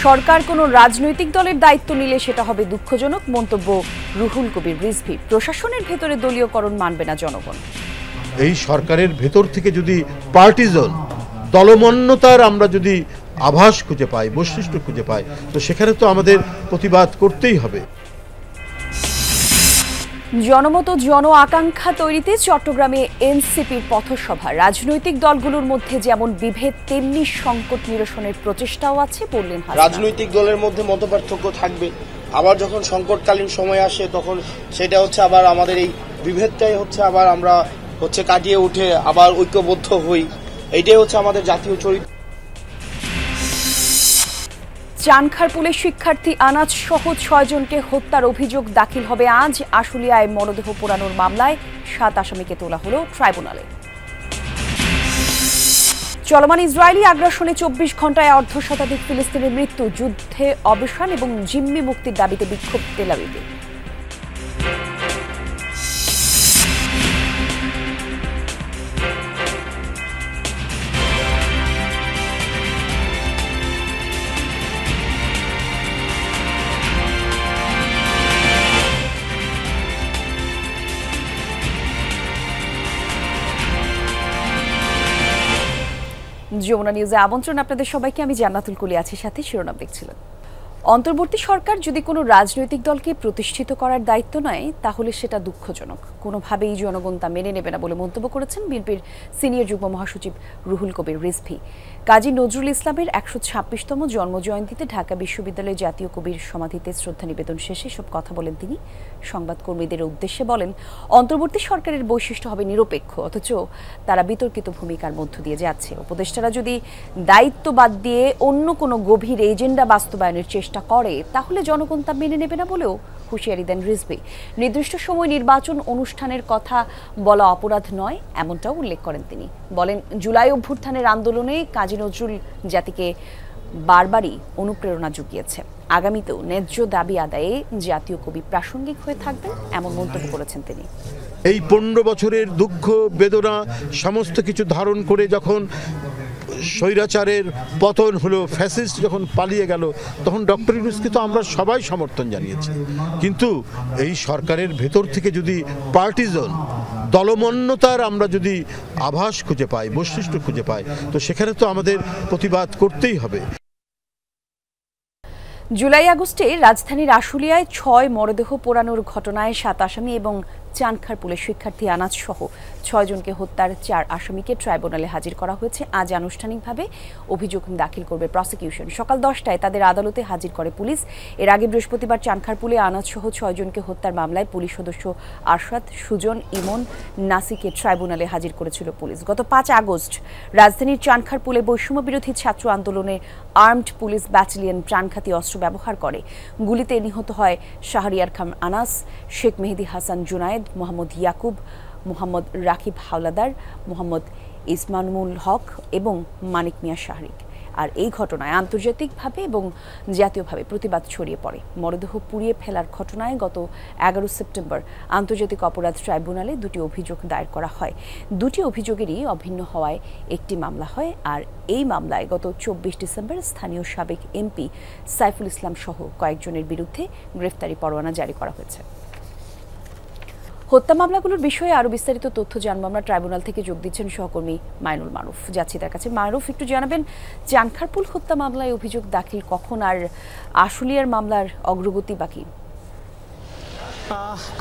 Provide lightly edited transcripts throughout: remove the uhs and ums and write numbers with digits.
সরকার কোনো রাজনৈতিক দলের দায়িত্ব নিলে সেটা হবে দুঃখজনক মন্তব্য রুহুল কবির রিজভী। প্রশাসনের ভেতরে দলীয়করণ মানবে না জনগণ। এই সরকারের ভেতর থেকে যদি পার্টিজন দলমন্যতার আমরা যদি আভাস খুঁজে পাই, বৈশিষ্ট্য খুঁজে পাই, তো সেখানে তো আমাদের প্রতিবাদ করতেই হবে। জনমত জন আকাঙ্ক্ষা তৈরিতে চট্টগ্রামে এনসিপির পথসভা। রাজনৈতিক দলগুলোর মধ্যে যেমন বিভেদ তেমনি সংকট নিরসনের প্রচেষ্টাও আছে বললেন হাসান। রাজনৈতিক দলের মধ্যে মতপার্থক্য থাকবে, আবার যখন সংকটকালীন সময় আসে তখন সেটা হচ্ছে আবার আমাদের এই বিভেদটাই হচ্ছে আবার আমরা হচ্ছে কাটিয়ে উঠে আবার ঐক্যবদ্ধ হই। এইটাই হচ্ছে আমাদের জাতীয় চরিত্র। চানখারপুলের শিক্ষার্থী আনাজ সহ 6 জনকে হত্যার অভিযোগ দাখিল হবে আজ। আশুলিয়ায় মরদেহ পোড়ানোর মামলায় 7 আসামিকে তোলা হলো ট্রাইব্যুনালে। চলমান ইসরায়েলি আগ্রাসনে 24 ঘণ্টায় অর্ধশতাধিক ফিলিস্তিনের মৃত্যু। যুদ্ধে অবসান এবং জিম্মি মুক্তির দাবিতে বিক্ষোভ তেল আবিবে। যমুনা নিউজে আমন্ত্রণ আপনাদের সবাইকে। আমি জান্নাতুল কুলি আছি, সাথে শিরোনাম দেখছিলেন। অন্তর্বর্তী সরকার যদি কোনো রাজনৈতিক দলকে প্রতিষ্ঠিত করার দায়িত্ব নেয় তাহলে সেটা দুঃখজনক। কোনোভাবেই জনগণ তা মেনে নেবে না বলে মন্তব্য করেছেন বিএনপির সিনিয়র যুগ্ম মহাসচিব রুহুল কবির রিজভী। কাজী নজরুল ইসলামের ১২৬তম জন্মজয়ন্তীতে ঢাকা বিশ্ববিদ্যালয়ের জাতীয় কবির সমাধিতে শ্রদ্ধা নিবেদন শেষে সব কথা বলেন তিনি। সংবাদকর্মীদের উদ্দেশ্যে বলেন, অন্তর্বর্তী সরকারের বৈশিষ্ট্য হবে নিরপেক্ষ, অথচ তারা বিতর্কিত ভূমিকার মধ্য দিয়ে যাচ্ছে। উপদেষ্টারা যদি দায়িত্ব বাদ দিয়ে অন্য কোনো গভীর এজেন্ডা বাস্তবায়নের চেষ্টা করে তাহলে জনগণ তা মেনে নেবে না বলেও হুঁশিয়ারি দেন রিজভী। নির্দিষ্ট সময় নির্বাচন অনুষ্ঠানের কথা বলা অপরাধ নয়, এমনটাও উল্লেখ করেন তিনি। বলেন, জুলাই অভ্যুত্থানের আন্দোলনে কাজী নজরুল জাতিকে বারবারই অনুপ্রেরণা জুগিয়েছে। আগামীতেও ন্যায্য দাবি আদায়ে জাতীয় কবি প্রাসঙ্গিক হয়ে থাকবেন, এমন মন্তব্য করেছেন তিনি। এই 15 বছরের দুঃখ বেদনা সমস্ত কিছু ধারণ করে যখন স্বৈরাচারের পতন হলো, ফ্যাসিস্ট যখন পালিয়ে গেল, তখন ডক্টর ইউনূসকে তো আমরা সবাই সমর্থন জানিয়েছি। কিন্তু এই সরকারের ভেতর থেকে যদি পার্টিজন দলমন্যতার আমরা যদি আভাস খুঁজে পাই, বৈশিষ্ট্য খুঁজে পাই, তো সেখানে তো আমাদের প্রতিবাদ করতেই হবে। জুলাই আগস্টে রাজধানীর আশুলিয়ায় 6 মরদেহ পোড়ানোর ঘটনায় 7 আসামি এবং চানখারপুলের শিক্ষার্থী আনাজ সহ 6 জনকে হত্যার 4 আসামিকে ট্রাইব্যুনালে হাজির করা হয়েছে। আজ আনুষ্ঠানিকভাবে অভিযোগ দাখিল করবে প্রসিকিউশন। সকাল 10টায় তাদের আদালতে হাজির করে পুলিশ। এর আগে বৃহস্পতিবার চানখারপুলে আনাজ সহ 6 জনকে হত্যার মামলায় পুলিশ সদস্য আরশাদ, সুজন, ইমন, নাসিকে ট্রাইব্যুনালে হাজির করেছিল পুলিশ। গত 5 আগস্ট রাজধানীর চানখারপুলে বৈষম্য বিরোধী ছাত্র আন্দোলনে আর্মড পুলিশ ব্যাটালিয়ন প্রাণঘাতী অস্ত্র ব্যবহার করে। গুলিতে নিহত হয় শাহরিয়ার খান আনাস, শেখ মেহেদী হাসান জুনায়েদ, মোহাম্মদ ইয়াকুব, মোহাম্মদ রাকিব হাওলাদার, মোহাম্মদ ইসমানুল হক এবং মানিক মিয়া শাহরিক। আর এই ঘটনায় আন্তর্জাতিকভাবে এবং জাতীয়ভাবে প্রতিবাদ ছড়িয়ে পড়ে। মরদেহ পুড়িয়ে ফেলার ঘটনায় গত 11 সেপ্টেম্বর আন্তর্জাতিক অপরাধ ট্রাইব্যুনালে 2টি অভিযোগ দায়ের করা হয়। 2টি অভিযোগেরই অভিন্ন হওয়ায় একটি মামলা হয়। আর এই মামলায় গত 24 ডিসেম্বর স্থানীয় সাবেক এমপি সাইফুল ইসলাম সহ কয়েকজনের বিরুদ্ধে গ্রেফতারি পরোয়ানা জারি করা হয়েছে। হত্যা মামলাগুলোর বিষয়ে আরো বিস্তারিত তথ্য জানবো আমরা। ট্রাইব্যুনাল থেকে যোগ দিচ্ছেন সহকর্মী মাইনুল মারুফ। যাচ্ছি তার কাছে। মারুফ, একটু জানাবেন চানখারপুল হত্যা মামলায় অভিযোগ দাখিল কখন, আর আশুলিয়ার মামলার অগ্রগতি বাকি?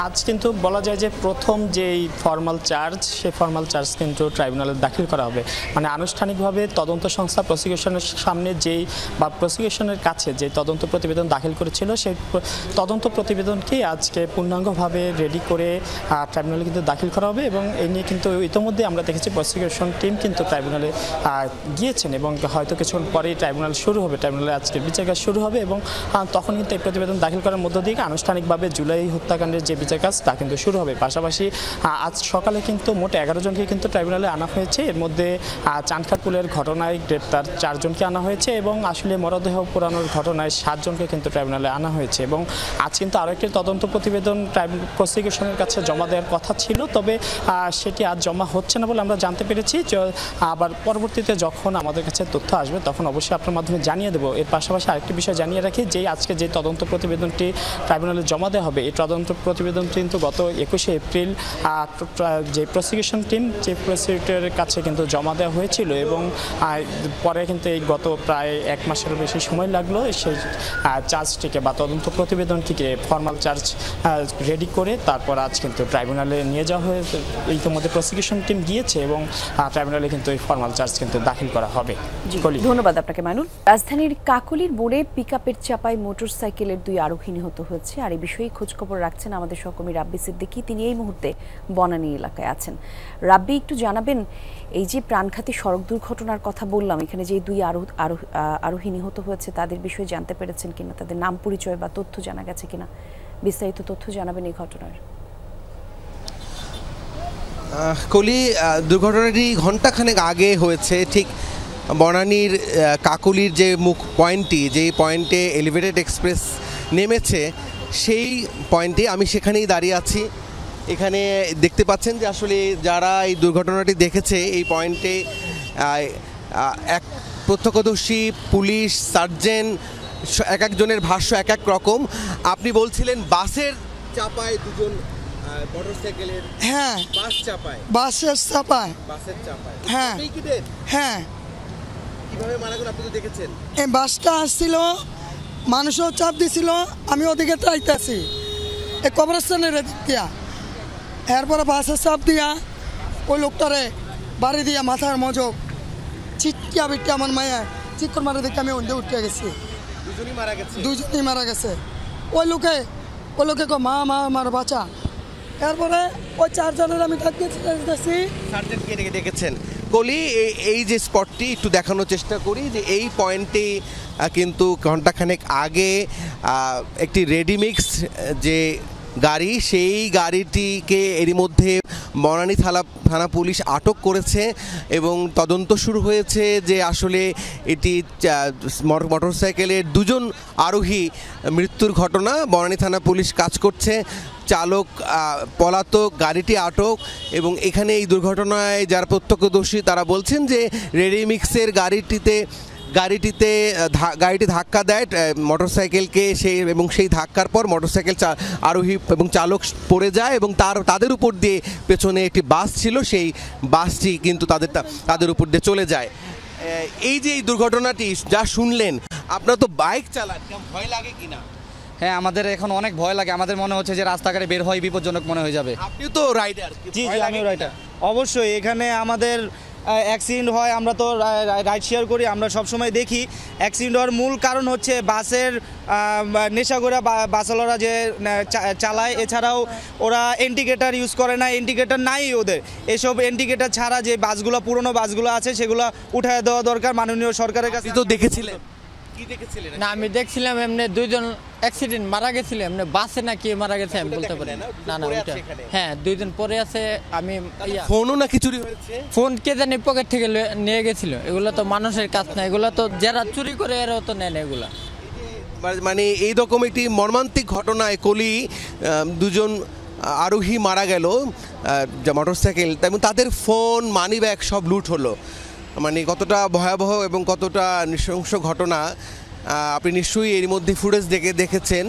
আজ কিন্তু বলা যায় যে প্রথম যেই ফর্মাল চার্জ, সেই ফর্মাল চার্জ কিন্তু ট্রাইব্যুনালে দাখিল করা হবে। মানে আনুষ্ঠানিকভাবে তদন্ত সংস্থা প্রসিকিউশনের সামনে যেই বা প্রসিকিউশনের কাছে যে তদন্ত প্রতিবেদন দাখিল করেছিল, সেই তদন্ত প্রতিবেদনকেই আজকে পূর্ণাঙ্গভাবে রেডি করে ট্রাইব্যুনালে কিন্তু দাখিল করা হবে। এবং এই নিয়ে কিন্তু ইতিমধ্যে আমরা দেখেছি প্রসিকিউশন টিম কিন্তু ট্রাইব্যুনালে গিয়েছেন এবং হয়তো কিছুক্ষণ পরেই ট্রাইব্যুনাল শুরু হবে। ট্রাইব্যুনালে আজকে বিচার কাজ শুরু হবে এবং তখন কিন্তু এই প্রতিবেদন দাখিল করার মধ্য দিয়ে আনুষ্ঠানিকভাবে জুলাই হত্যা হত্যাকাণ্ডের যে বিচার কাজ তা কিন্তু শুরু হবে। পাশাপাশি আজ সকালে কিন্তু মোট 11 জনকে কিন্তু ট্রাইব্যুনালে আনা হয়েছে। এর মধ্যে চানখারপুলের ঘটনায় গ্রেপ্তার 4 জনকে আনা হয়েছে এবং আসলে মরদেহ পোড়ানোর ঘটনায় 7 জনকে কিন্তু ট্রাইব্যুনালে আনা হয়েছে। এবং আজ কিন্তু আরও একটি তদন্ত প্রতিবেদন প্রসিকিউশনের কাছে জমা দেওয়ার কথা ছিল, তবে সেটি আজ জমা হচ্ছে না বলে আমরা জানতে পেরেছি। আবার পরবর্তীতে যখন আমাদের কাছে তথ্য আসবে তখন অবশ্যই আপনার মাধ্যমে জানিয়ে দেবো। এর পাশাপাশি আরেকটি বিষয় জানিয়ে রাখি যে আজকে যে তদন্ত প্রতিবেদনটি ট্রাইব্যুনালে জমা দেওয়া হবে, এই তদন্ত প্রতিবেদনটি কিন্তু গত 21শে এপ্রিল যে প্রসিকিউশন টিম যে প্রসিকিউটরের কাছে কিন্তু জমা দেওয়া হয়েছিল এবং পরে কিন্তু এই গত প্রায় 1 মাসেরও বেশি সময় লাগলো সেই চার্জটিকে বা তদন্ত প্রতিবেদনটিকে ফর্মাল চার্জ রেডি করে তারপর আজ কিন্তু ট্রাইব্যুনালে নিয়ে যাওয়া হয়েছে। ইতিমধ্যে প্রসিকিউশন টিম গিয়েছে এবং ট্রাইব্যুনালে কিন্তু এই ফর্মাল চার্জ কিন্তু দাখিল করা হবে। ধন্যবাদ আপনাকে মাইনুল। রাজধানীর কাকলির মোড়ে পিকআপের চাপায় মোটরসাইকেলের 2 আরোহী নিহত হয়েছে। আর এই বিষয়ে খোঁজখবর রাখছেন আমাদের সহকর্মী রাব্বি সিদ্দিকী, তিনি এই মুহূর্তে বনানী এলাকায় আছেন। রাব্বি, একটু জানাবেন এই যে প্রাণঘাতী সড়ক দুর্ঘটনার কথা বললাম, এখানে যে 2 আরোহী নিহত হয়েছে তাদের বিষয়ে জানতে পেরেছেন কিনা, তাদের নাম পরিচয় বা তথ্য জানা গেছে কিনা, বিস্তারিত তথ্য জানাবেন এই ঘটনার। কলি, দুর্ঘটনাটি ঘণ্টাখানেক আগে হয়েছে, ঠিক বনানীর কাকলির যে মুখ পয়েন্টটি, যেই পয়েন্টে এলিভেটেড এক্সপ্রেস নেমেছে সেই পয়েন্টে আমি সেখানেই দাঁড়িয়ে আছি। এখানে দেখতে পাচ্ছেন যে আসলে যারা এই দুর্ঘটনাটি দেখেছে এই পয়েন্টে এক প্রত্যক্ষদর্শী, পুলিশ, সার্জেন্ট, এক একজনের ভাষ্য এক এক রকম। আপনি বলছিলেন বাসের চাপায় 2 জন মোটরসাইকেলের, হ্যাঁ বাসের চাপায়, হ্যাঁ হ্যাঁ কিভাবে মারা গেল আপনি তো দেখেছেন? এই বাসটা আসছিল, মানুষও চাপ দিছিল, আমি ওদিকে চাইতেছি এই কবরস্থানের দিক দিয়া, এরপরে বাসের চাপ দিয়া ওই লোকটারে বাড়ি দিয়া মাথার মজক চিটকিয়া বিটকিয়া আমার মায়া চিৎকার মারা দেখে আমি ওইটা উঠে গেছি। দুজনই মারা গেছে। ওই লোকে মা আমার বাচ্চা। এরপরে ওই 4 জনের আমি সার্জেন্টকে দেখেছেন। কলি, এই যে স্পটটি একটু দেখানোর চেষ্টা করি যে এই পয়েন্টে কিন্তু ঘণ্টাখানেক আগে একটি রেডিমিক্স যে গাড়ি, সেই গাড়িটিকে এরই মধ্যে বনানী থানা পুলিশ আটক করেছে এবং তদন্ত শুরু হয়েছে যে আসলে এটি মোটরসাইকেলের 2 জন আরোহী মৃত্যুর ঘটনা। বনানী থানা পুলিশ কাজ করছে, চালক পলাতক, গাড়িটি আটক। এবং এখানে এই দুর্ঘটনায় যারা প্রত্যক্ষদর্শী তারা বলছেন যে রেডিমিক্সের গাড়িটি ধাক্কা দেয় মোটরসাইকেলকে, এবং সেই ধাক্কার পর মোটরসাইকেল আরোহী এবং চালক পড়ে যায় এবং তাদের উপর দিয়ে পেছনে একটি বাস ছিল, সেই বাসটি কিন্তু তাদের উপর দিয়ে চলে যায়। এই যে এই দুর্ঘটনাটি যা শুনলেন, আপনারা তো বাইক চালান, ভয় লাগে কিনা? হ্যাঁ, আমাদের এখন অনেক ভয় লাগে। আমাদের মনে হচ্ছে যে রাস্তাঘাটে বের হয় বিপজ্জনক মনে হয়ে যাবে। আপনিও তো রাইডার? জি, আমিও রাইডার। অবশ্যই এখানে আমাদের অ্যাক্সিডেন্ট হয়, আমরা তো রাইড শেয়ার করি, আমরা সবসময় দেখি অ্যাক্সিডেন্ট হওয়ার মূল কারণ হচ্ছে বাসের নেশা করে বাসওয়ালারা যে চালায়, এছাড়াও ওরা ইন্ডিকেটার ইউজ করে না, ইন্ডিকেটার নাই ওদের। এসব ইন্ডিকেটার ছাড়া যে বাসগুলো, পুরনো বাসগুলো আছে সেগুলো উঠায় দেওয়া দরকার মাননীয় সরকারের কাছে। তো দেখেছিলেন? না, আমি দেখছিলাম এমনি 2 জন অ্যাক্সিডেন্ট মারা গেছিল, এমনি বাসে না কি মারা গেছে আমি বলতে পারি না। হ্যাঁ, 2 দিন পরে আছে। আমি ফোনও নাকি চুরি হয়েছে? ফোন কে জানি পকেট থেকে নিয়ে গেছিল। এগুলো তো মানুষের কাজ না, এগুলো তো যারা চুরি করে এরাও তো নেয় না এগুলা। মানে এইরকম একটি মর্মান্তিক ঘটনায় কলি 2 জন আরোহী মারা গেল মোটরসাইকেল, এবং তাদের ফোন, মানি ব্যাগ সব লুট হলো। মানে কতটা ভয়াবহ এবং কতটা নৃশংস ঘটনা আপনি নিশ্চয়ই এর মধ্যে ফুটেজ দেখেছেন।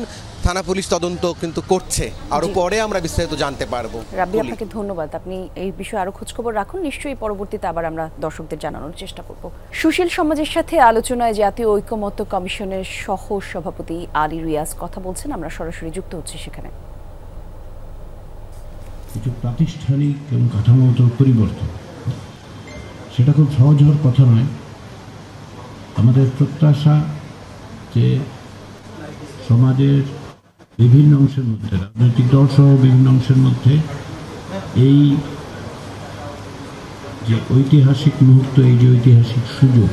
থানা পুলিশ তদন্ত কিন্তু করছে, আরো পরে আমরা বিস্তারিত জানতে পারবো। রাব্বি, আপনাকে ধন্যবাদ। আপনি এই বিষয়ে আরো খোঁজখবর রাখুন, নিশ্চয়ই পরবর্তীতে আবার আমরা দর্শকদের জানানোর চেষ্টা করব। সুশীল সমাজের সাথে আলোচনায় জাতীয় ঐকমত্য কমিশনের সহ সভাপতি আলী রিয়াজ কথা বলছেন, আমরা সরাসরি যুক্ত হচ্ছি সেখানে। কিছু প্রাতিষ্ঠানিক এবং কাঠামোগত পরিবর্তন, সেটা খুব সহজ হওয়ার কথা নয়। আমাদের প্রত্যাশা যে সমাজের বিভিন্ন অংশের মধ্যে, রাজনৈতিক দল সহ বিভিন্ন অংশের মধ্যে এই যে ঐতিহাসিক মুহূর্ত, এই যে ঐতিহাসিক সুযোগ,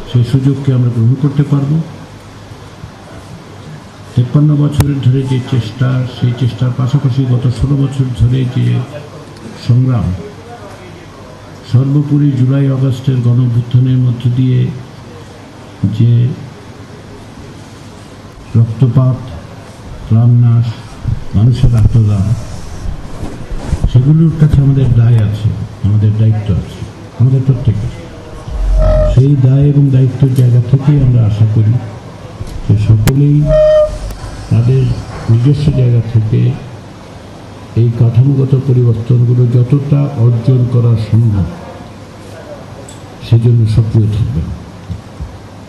সেই সুযোগকে আমরা গ্রহণ করতে পারব 53 বছরের ধরে যে চেষ্টা, সেই চেষ্টার পাশাপাশি গত 16 বছর ধরে যে সংগ্রাম, সর্বোপরি জুলাই আগস্টের গণঅভ্যুত্থানের মধ্য দিয়ে যে রক্তপাত, প্রাণনাশ, মানুষের আত্মদান, সেগুলোর কাছে আমাদের দায় আছে, আমাদের দায়িত্ব আছে, আমাদের প্রত্যেকের। সেই দায় এবং দায়িত্বের জায়গা থেকেই আমরা আশা করি যে সকলেই তাদের নিজস্ব জায়গা থেকে এই কাঠামোগত পরিবর্তনগুলো যতটা অর্জন করা সম্ভব সেজন্য সক্রিয় থাকবেন।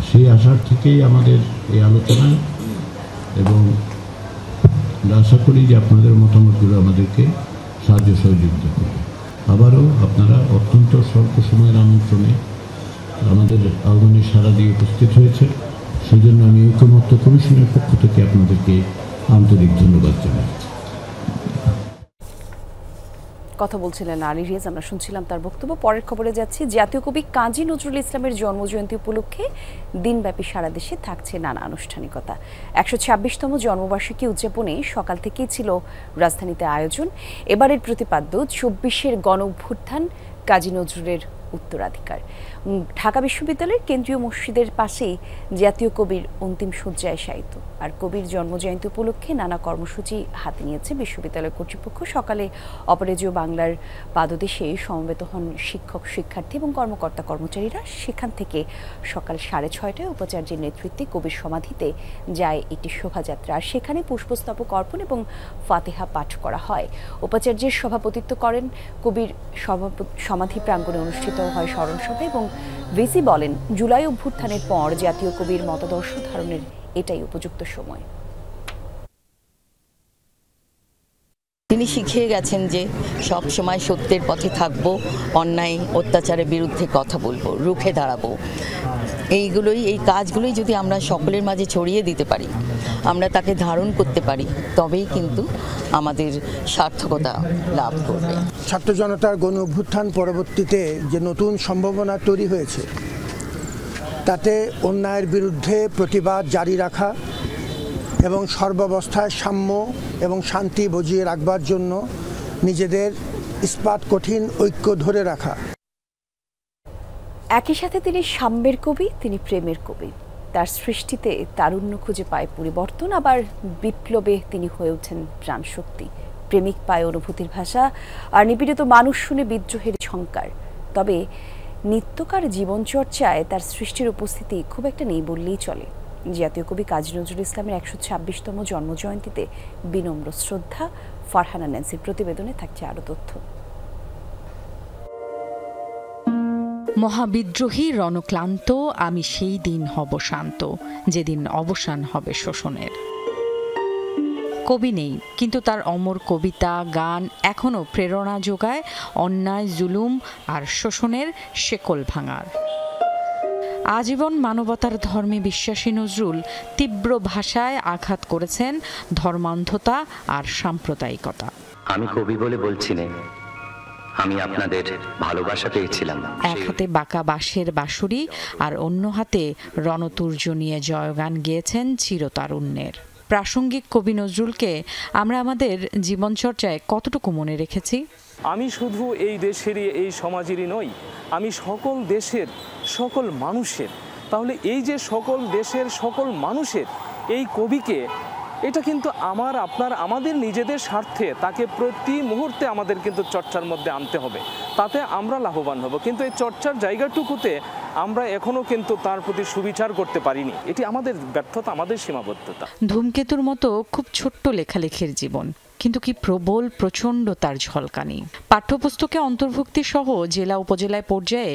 সেই আশার থেকেই আমাদের এই আলোচনা, এবং আশা করি যে আপনাদের মতামতগুলো আমাদেরকে সাহায্য সহযোগিতা করবে। আবারও আপনারা অত্যন্ত স্বল্প সময়ের আমন্ত্রণে আমাদের আহ্বানে সাড়া দিয়ে উপস্থিত হয়েছে, সেজন্য আমি ঐকমত্য কমিশনের পক্ষ থেকে আপনাদেরকে আন্তরিক ধন্যবাদ জানাই। কথা বলছিলেন আলী রিয়াজ, আমরা শুনছিলাম তার বক্তব্য। পরের খবরে যাচ্ছি। জাতীয় কবি কাজী নজরুল ইসলামের জন্মজয়ন্তী উপলক্ষে দিনব্যাপী সারা দেশে থাকছে নানা আনুষ্ঠানিকতা। 126তম জন্মবার্ষিকী উদযাপনে সকাল থেকেই ছিল রাজধানীতে আয়োজন। এবারের প্রতিপাদ্য 24-এর গণ অভ্যুত্থান, কাজী নজরুলের উত্তরাধিকার। ঢাকা বিশ্ববিদ্যালয়ের কেন্দ্রীয় মসজিদের পাশেই জাতীয় কবির অন্তিম শয্যায় শায়িত। আর কবির জন্মজয়ন্তী উপলক্ষে নানা কর্মসূচি হাতে নিয়েছে বিশ্ববিদ্যালয় কর্তৃপক্ষ। সকালে অপরাজেয় বাংলার পাদদেশে সমবেত হন শিক্ষক, শিক্ষার্থী এবং কর্মকর্তা কর্মচারীরা। সেখান থেকে সকাল 6:30টায় উপাচার্যের নেতৃত্বে কবির সমাধিতে যায় একটি শোভাযাত্রা। আর সেখানে পুষ্পস্তবক অর্পণ এবং ফাতিহা পাঠ করা হয়। উপাচার্যের সভাপতিত্ব করেন কবির সমাধি প্রাঙ্গণে অনুষ্ঠিত হয় স্মরণসভা, এবং ভিসি বলেন জুলাই অভ্যুত্থানের পর জাতীয় কবির মতাদর্শ ধারণের এটাই উপযুক্ত সময়। তিনি শিখিয়ে গেছেন যে সব সময় সত্যের পথে থাকবো, অন্যায় অত্যাচারের বিরুদ্ধে কথা বলবো, রুখে দাঁড়াবো। এই কাজগুলোই যদি আমরা সকলের মাঝে ছড়িয়ে দিতে পারি, আমরা তাকে ধারণ করতে পারি, তবেই কিন্তু আমাদের সার্থকতা লাভ করবে। ছাত্র জনতার গণ অভ্যুত্থান পরবর্তীতে যে নতুন সম্ভাবনা তৈরি হয়েছে, তাতে অন্যায়ের বিরুদ্ধে প্রতিবাদ জারি রাখা এবং সর্বাবস্থায় সাম্য এবং শান্তি বজিয়ে রাখবার জন্য নিজেদের ইস্পাত কঠিন ঐক্য ধরে রাখা। একই সাথে তিনি সাম্যের কবি, তিনি প্রেমের কবি। তার সৃষ্টিতে তারুণ্য খুঁজে পায় পরিবর্তন, আবার বিপ্লবে তিনি হয়ে ওঠেন প্রাণশক্তি। প্রেমিক পায় অনুভূতির ভাষা, আর নিপীড়িত মানুষ শুনে বিদ্রোহের ঝঙ্কার। তবে নিত্যকার জীবনচর্চায় তার সৃষ্টির উপস্থিতি খুব একটা নেই বললেই চলে। জাতীয় কবি কাজী নজরুল ইসলামের 126তম জন্মজয়ন্তীতে বিনম্র শ্রদ্ধা। ফারহানা ন্যান্সির প্রতিবেদনে থাকছে আরো তথ্য। মহাবিদ্রোহী রণক্লান্ত, আমি সেই দিন হব শান্ত, যেদিন অবসান হবে শোষণের। কবি নেই, কিন্তু তার অমর কবিতা, গান এখনও প্রেরণা যোগায় অন্যায়, জুলুম আর শোষণের শেকল ভাঙার। আজীবন মানবতার ধর্মে বিশ্বাসী নজরুল তীব্র ভাষায় আঘাত করেছেন ধর্মান্ধতা আর সাম্প্রদায়িকতা। আমি কবি বলে বলছি না, আমি আপনাদের ভালোবাসা পেয়েছিলাম। এক হাতে বাঁকা বাঁশের বাঁশুরি আর অন্য হাতে রণতুর্য নিয়ে জয়গান গেয়েছেন চিরতারুণ্যের। প্রাসঙ্গিক কবি নজরুলকে আমরা আমাদের জীবনচর্চায় কতটুকু মনে রেখেছি? আমি শুধু এই দেশেরই, এই সমাজেরই নই, আমি সকল দেশের সকল মানুষের। তাহলে এই যে সকল দেশের সকল মানুষের এই কবিকে, এটা কিন্তু আমাদের নিজেদের স্বার্থে তাকে প্রতি মুহূর্তে আমাদের কিন্তু চর্চার মধ্যে আনতে হবে, তাতে আমরা লাভবান হব। কিন্তু এই চর্চার জায়গাটুকুতে আমরা এখনো কিন্তু তার প্রতি সুবিচার করতে পারিনি। এটি আমাদের ব্যর্থতা, আমাদের সীমাবদ্ধতা। ধূমকেতুর মতো খুব ছোট্ট লেখালেখির জীবন, কিন্তু কি প্রবল প্রচণ্ড তার ঝলকানি। পাঠ্যপুস্তকে অন্তর্ভুক্তি সহ জেলা উপজেলায় পর্যায়ে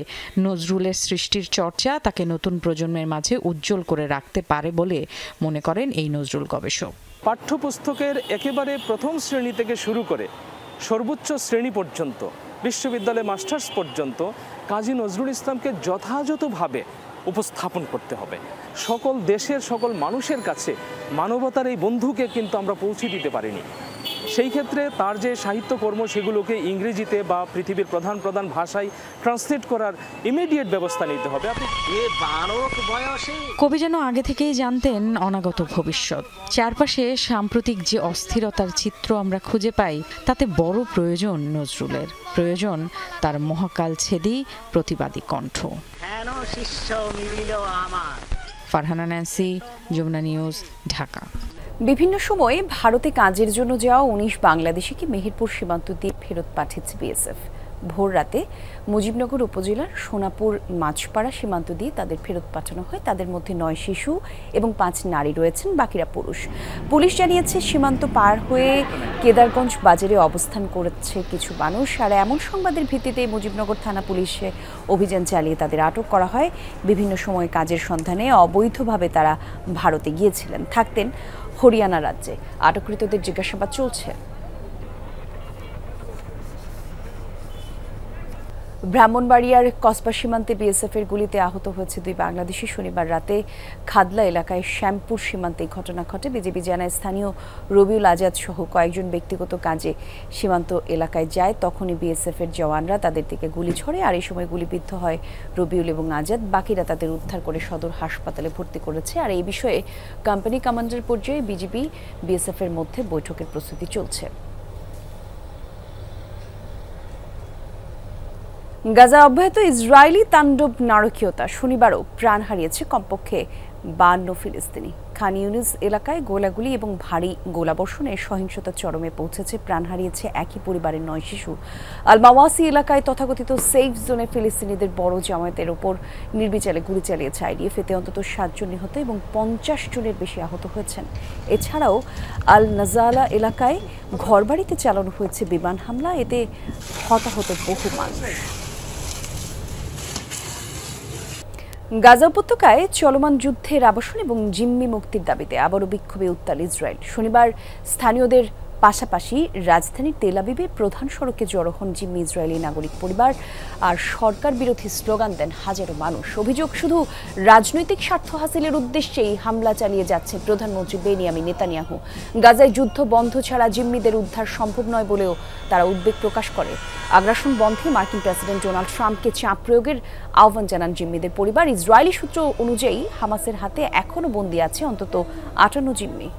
নজরুলের সৃষ্টির চর্চা তাকে নতুন প্রজন্মের মাঝে উজ্জ্বল করে রাখতে পারে বলে মনে করেন এই নজরুল গবেষক। পাঠ্যপুস্তকের একেবারে প্রথম শ্রেণী থেকে শুরু করে সর্বোচ্চ শ্রেণী পর্যন্ত, বিশ্ববিদ্যালয় মাস্টার্স পর্যন্ত কাজী নজরুল ইসলামকে যথাযথভাবে উপস্থাপন করতে হবে। সকল দেশের সকল মানুষের কাছে মানবতার এই বন্ধুকে কিন্তু আমরা পৌঁছে দিতে পারিনি। সেই ক্ষেত্রে তার যে সাহিত্যকর্ম সেগুলোকে ইংরেজিতে বা পৃথিবীর প্রধান প্রধান ভাষায় ট্রান্সলেট করার ইমিডিয়েট ব্যবস্থা নিতে হবে। কবি যেন আগে থেকেই জানতেন অনাগত ভবিষ্যৎ। চারপাশে সাম্প্রতিক যে অস্থিরতার চিত্র আমরা খুঁজে পাই তাতে বড় প্রয়োজন নজরুলের, প্রয়োজন তার মহাকালছেদী প্রতিবাদী কণ্ঠ। Farhana Nancy, Jamuna news, Dhaka. বিভিন্ন সময়ে ভারতে কাজের জন্য যাওয়া 19 বাংলাদেশিকে মেহেরপুর সীমান্ত দিয়ে ফেরত পাঠিয়েছে বিএসএফ। ভোর রাতে মুজিবনগর উপজেলার সোনাপুর মাছপাড়া সীমান্ত দিয়ে তাদের ফেরত পাঠানো হয়। তাদের মধ্যে 9 শিশু এবং 5 নারী রয়েছেন, বাকিরা পুরুষ। পুলিশ জানিয়েছে সীমান্ত পার হয়ে কেদারগঞ্জ বাজারে অবস্থান করেছে কিছু মানুষ, আর এমন সংবাদের ভিত্তিতে মুজিবনগর থানা পুলিশে অভিযান চালিয়ে তাদের আটক করা হয়। বিভিন্ন সময় কাজের সন্ধানে অবৈধভাবে তারা ভারতে গিয়েছিলেন, থাকতেন হরিয়ানা রাজ্যে। আটককৃতদের জিজ্ঞাসাবাদ চলছে। ব্রাহ্মণবাড়িয়ার কসবা সীমান্তে বিএসএফ এর গুলিতে আহত হয়েছে 2 বাংলাদেশি। শনিবার রাতে খাদলা এলাকায় শ্যামপুর সীমান্তে ঘটনা ঘটে। বিজেপি জানায় স্থানীয় রবিউল আজাদ সহ কয়েকজন ব্যক্তিগত কাজে সীমান্ত এলাকায় যায়, তখনই বিএসএফ এর জওয়ানরা তাদের দিকে গুলি ছোড়ে, আর এই সময় গুলিবিদ্ধ হয় রবিউল এবং আজাদ। বাকিরা তাদের উদ্ধার করে সদর হাসপাতালে ভর্তি করেছে। আর এই বিষয়ে কোম্পানি কমান্ডার পর্যায়ে বিজিবি বিএসএফ এর মধ্যে বৈঠকের প্রস্তুতি চলছে। গাজা অব্যাহত ইসরায়েলি তাণ্ডব নারকীয়তা। শনিবারও প্রাণ হারিয়েছে কমপক্ষে 52 ফিলিস্তিনি। খান ইউনিস এলাকায় গোলাগুলি এবং ভারী গোলাবর্ষণে সহিংসতা চরমে পৌঁছেছে। প্রাণ হারিয়েছে একই পরিবারের 9 শিশু। আল মাওয়াসি এলাকায় তথাকথিত সেফ জোনে ফিলিস্তিনিদের বড় জামায়াতের ওপর নির্বিচারে গুলি চালিয়েছে আইডিএফ। এতে অন্তত 7 জন নিহত এবং 50 জনের বেশি আহত হয়েছেন। এছাড়াও আল নাজালা এলাকায় ঘরবাড়িতে চালানো হয়েছে বিমান হামলা, এতে হতাহত বহু মানুষ। গাজা উপত্যকায় চলমান যুদ্ধের আবাসন এবং জিম্মি মুক্তির দাবিতে আবারও বিক্ষোভে উত্তাল ইসরায়েল। শনিবার স্থানীয়দের পাশাপাশি রাজধানীর তেল আবিবে প্রধান সড়কে জড়ো হন জিম্মি ইসরায়েলি নাগরিক পরিবার, আর সরকার বিরোধী স্লোগান দেন হাজারো মানুষ। অভিযোগ, শুধু রাজনৈতিক স্বার্থ হাসিলের উদ্দেশ্যেই হামলা চালিয়ে যাচ্ছে প্রধানমন্ত্রী বেনিয়ামিন নেতানিয়াহু। গাজায় যুদ্ধ বন্ধ ছাড়া জিম্মিদের উদ্ধার সম্ভব নয় বলেও তারা উদ্বেগ প্রকাশ করে। আগ্রাসন বন্ধে মার্কিন প্রেসিডেন্ট ডোনাল্ড ট্রাম্পকে চাপ প্রয়োগের আহ্বান জানান জিম্মিদের পরিবার। ইসরায়েলি সূত্র অনুযায়ী হামাসের হাতে এখনও বন্দী আছে অন্তত 58 জিম্মি।